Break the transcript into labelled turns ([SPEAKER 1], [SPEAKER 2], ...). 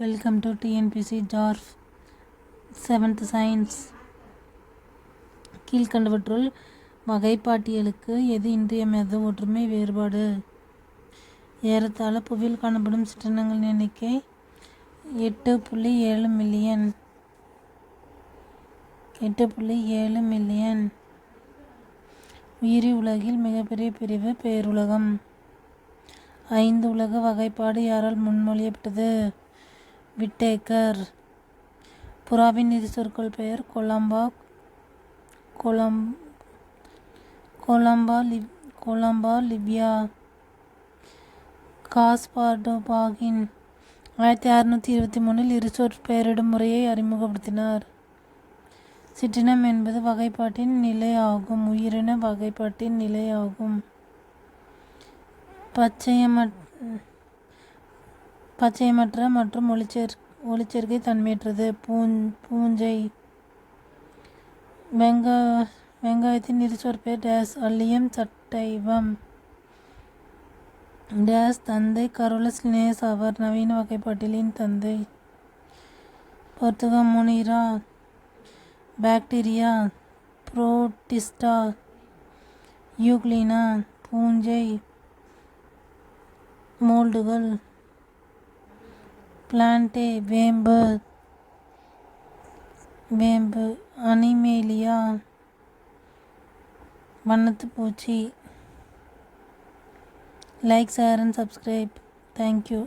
[SPEAKER 1] Welcome to TNPSC ஜார்ஃப் 7th science. கீழ்கண்டவற்றுள் வகைப்பாட்டியலுக்கு எது இன்றியமையாத ஒற்றுமை வேறுபாடு? ஏறத்தாழ புவியில் காணப்படும் சிற்றினங்களின் எண்ணிக்கை 8.7 மில்லியன். 8.7 மில்லியன். உயிரி உலகில் மிகப்பெரிய பிரிவு பேருலகம். 5 உலக வகைப்பாடு யாரால் முன்மொழியப்பட்டது? விட்டேக்கர். புறாவின் இரு சொற்கள் பெயர் கொலம்பா லிவ்யா. காஸ்பார்டோபாகின் 1623 இரு சொற் பெயரிடும் முறையை அறிமுகப்படுத்தினார். சிற்றினம் என்பது வகைப்பாட்டின் நிலை ஆகும். உயிரின வகைப்பாட்டின் நிலை ஆகும். பச்சையமற்ற மற்றும் ஒளிச்சேர்க்கை தன்மையற்றது. பூஞ்சை. வெங்காயத்தின் இரு சொற்பெயர் டேஸ். Allium sativum. டேஸ் தந்தை கரோலஸ் லினேயஸ் ஆவார். நவீன வகைப்பாட்டியலின் தந்தை. பொர்த்துகா முனிரா. பாக்டீரியா. புரோட்டிஸ்டா. யூக்ளினா. பூஞ்சை. மோல்டுகள். பிளான்டே. வேம்பு. அனிமேலியா. வண்ணத்துப் பூச்சி. Like, share and subscribe. Thank you.